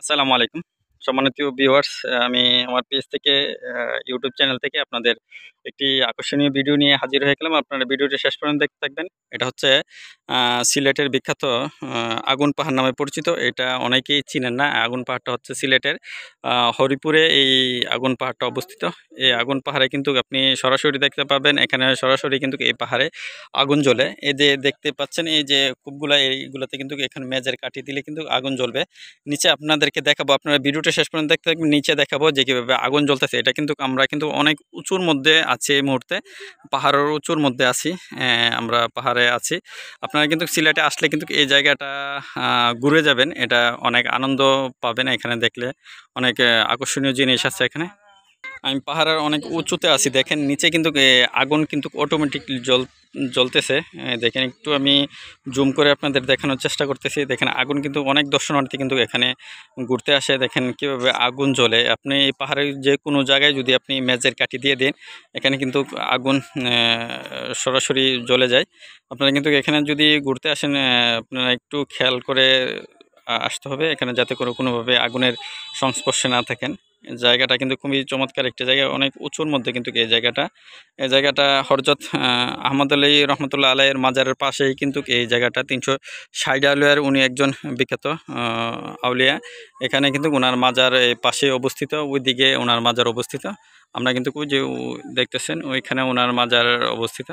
আসসালামু আলাইকুম সম্মানিত ভিউয়ার্স। আমি আমার পেজ থেকে ইউটিউব চ্যানেল থেকে আপনাদের একটি আকর্ষণীয় ভিডিও নিয়ে হাজির হয়ে গেলাম। আপনারা ভিডিওটি শেষ পর্যন্ত দেখতে থাকবেন। এটা হচ্ছে সিলেটের বিখ্যাত আগুন পাহাড় নামে পরিচিত। এটা অনেকেই চিনেন না। আগুন পাহাড়টা হচ্ছে সিলেটের হরিপুরে এই আগুন পাহাড়টা অবস্থিত। এই আগুন পাহাড়ে কিন্তু আপনি সরাসরি দেখতে পাবেন। এখানে সরাসরি কিন্তু এই পাহাড়ে আগুন জ্বলে। এই যে দেখতে পাচ্ছেন, এই যে কূপগুলা, এইগুলোতে কিন্তু এখানে মেজের কাঠি দিলে কিন্তু আগুন জ্বলবে। নিচে আপনাদেরকে দেখাবো, আপনারা ভিডিওটা শেষ পর্যন্ত দেখতে থাকবেন। নিচে দেখাবো যে কীভাবে আগুন জ্বলতেছে। এটা কিন্তু আমরা কিন্তু অনেক উঁচুর মধ্যে আছি এই মুহূর্তে, পাহাড়ের উঁচুর মধ্যে আছি। আমরা পাহাড়ে আছি। আপনারা কিন্তু সিলেটে আসলে কিন্তু এই জায়গাটা ঘুরে যাবেন। এটা অনেক আনন্দ পাবেন এখানে দেখলে। অনেক আকর্ষণীয় জিনিস আছে এখানে। আমি পাহাড়ের অনেক উঁচুতে আছি। দেখেন নিচে কিন্তু আগুন কিন্তু অটোমেটিকলি জ্বলতেছে। দেখেন, একটু আমি জুম করে আপনাদের দেখানোর চেষ্টা করতেছি। দেখেন আগুন কিন্তু অনেক দর্শনার্থী কিন্তু এখানে ঘুরতে আসে। দেখেন কীভাবে আগুন জ্বলে। আপনি এই পাহাড়ের যে কোনো জায়গায় যদি আপনি মেজের কাঠি দিয়ে দেন, এখানে কিন্তু আগুন সরাসরি জ্বলে যায়। আপনারা কিন্তু এখানে যদি ঘুরতে আসেন, আপনারা একটু খেয়াল করে আসতে হবে এখানে, যাতে করে কোনোভাবে আগুনের সংস্পর্শে না থাকেন। জায়গাটা কিন্তু খুবই চমৎকার একটা জায়গা, অনেক উঁচুর মধ্যে কিন্তু এই জায়গাটা হযরত আহমদ আলী রহমতুল্লাহ আলাইয়ের মাজারের পাশেই কিন্তু এই জায়গাটা। 360 আউলিয়ার উনি একজন বিখ্যাত আউলিয়া। এখানে কিন্তু ওনার মাজার এই পাশে অবস্থিত, ওইদিকে ওনার মাজার অবস্থিত। আমরা কিন্তু ওই যে দেখতেছেন ওইখানে ওনার মাজার অবস্থিত।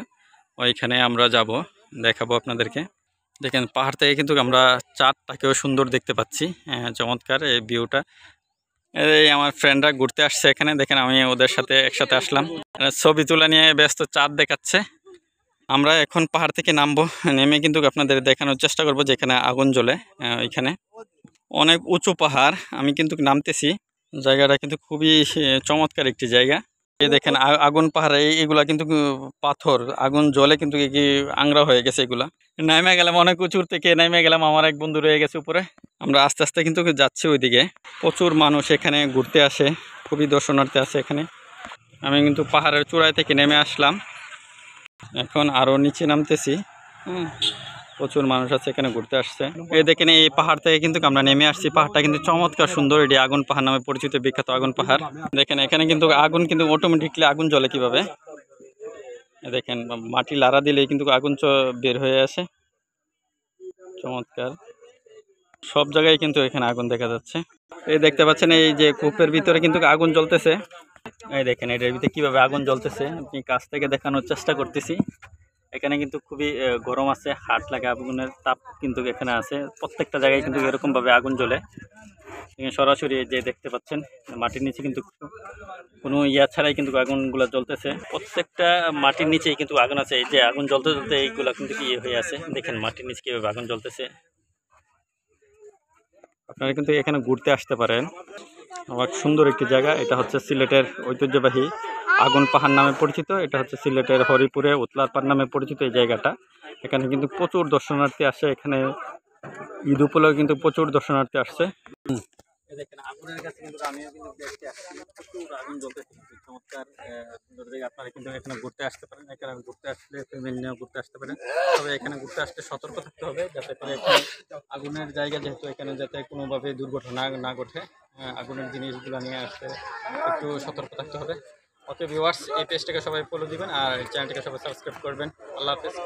ওইখানে আমরা যাব, দেখাবো আপনাদেরকে। দেখেন পাহাড় থেকে কিন্তু আমরা চাঁদটাকেও সুন্দর দেখতে পাচ্ছি। চমৎকার এই ভিউটা। এই আমার ফ্রেন্ডরা ঘুরতে আসছে এখানে। দেখেন আমি ওদের সাথে একসাথে আসলাম, ছবি তোলা নিয়ে ব্যস্ত, চাঁদ দেখাচ্ছে। আমরা এখন পাহাড় থেকে নামবো, নেমে কিন্তু আপনাদের দেখানোর চেষ্টা করব যেখানে আগুন জ্বলে। ওইখানে অনেক উঁচু পাহাড়, আমি কিন্তু নামতেছি। জায়গাটা কিন্তু খুবই চমৎকার একটি জায়গা। এই দেখেন আগুন পাহাড়ে এগুলা কিন্তু পাথর, আগুন জ্বলে কিন্তু কি আংরা হয়ে গেছে এগুলা। নেমে গেলাম, অনেক উঁচুর থেকে নেমে গেলাম। আমার এক বন্ধু রয়ে গেছে উপরে। আমরা আস্তে আস্তে কিন্তু যাচ্ছি ওইদিকে। প্রচুর মানুষ এখানে ঘুরতে আসে, খুবই দর্শনার্থী আছে এখানে। আমি কিন্তু পাহাড়ের চূড়ায় থেকে নেমে আসলাম, এখন আরও নিচে নামতেছি। প্রচুর মানুষ আছে এখানে ঘুরতে আসছে। এই দেখেন এই পাহাড় থেকে কিন্তু আমরা নেমে আসছি। পাহাড়টা কিন্তু চমৎকার সুন্দর। এটি আগুন পাহাড় নামে পরিচিত, বিখ্যাত আগুন পাহাড়। দেখেন এখানে কিন্তু আগুন কিন্তু অটোমেটিকলি আগুন জ্বলে কিভাবে। দেখেন মাটি লাড়া দিলেই কিন্তু আগুন বের হয়ে আসে। চমৎকার, সব জায়গায় কিন্তু এখানে আগুন দেখা যাচ্ছে। এই দেখতে পাচ্ছেন এই যে কূপের ভিতরে কিন্তু আগুন জ্বলতেছে। এই দেখেন এটার ভিতরে কিভাবে আগুন জ্বলতেছে, আপনি কাছ থেকে দেখানোর চেষ্টা করতেছি। এখানে কিন্তু খুবই গরম আছে, হাট লাগে, আগুনের তাপ কিন্তু এখানে আছে। প্রত্যেকটা জায়গায় কিন্তু এরকম ভাবে আগুন জ্বলে। সরাসরি যে দেখতে পাচ্ছেন মাটির নিচে কিন্তু কোনো ইয়া ছাড়াই কিন্তু আগুনগুলো জ্বলতেছে। প্রত্যেকটা মাটির নিচেই কিন্তু আগুন আছে। এই যে আগুন জ্বলতে জ্বলতে এইগুলো কিন্তু কি হয়ে আছে, দেখেন মাটির নিচে কিভাবে আগুন জ্বলতেছে। আপনারা কিন্তু এখানে ঘুরতে আসতে পারেন, অনেক সুন্দর একটি জায়গা। এটা হচ্ছে সিলেটের ঐতিহ্যবাহী আগুন পাহাড় নামে পরিচিত। এটা হচ্ছে সিলেটের হরিপুরে উতলারপাড় নামে পরিচিত এই জায়গাটা। এখানে কিন্তু প্রচুর দর্শনার্থী আসে। এখানে ঈদ উপলক্ষে কিন্তু প্রচুর দর্শনার্থী আসছে। দেখেন আগুনের কাছে কিন্তু আমিও কিন্তু দেখতে আসছি, প্রচুর আগুন জ্বলতেছে। চমৎকার সুন্দর জায়গা। আপনারা কিন্তু এখানে ঘুরতে আসতে পারেন। এখানে ঘুরতে আসলে ফ্যামিলি নিয়েও ঘুরতে আসতে পারেন। তবে এখানে ঘুরতে আসতে সতর্ক থাকতে হবে, যাতে করে আগুনের জায়গা যেহেতু, এখানে যাতে কোনোভাবে দুর্ঘটনা না ঘটে। আগুনের জিনিসগুলো নিয়ে আসতে একটু সতর্ক থাকতে হবে। ওকে ভিউয়ার্স, এই পেজটাকে সবাই ফলো দিবেন আর চ্যানেলটাকে সবাই সাবস্ক্রাইব করবেন। আল্লাহ হাফেজ।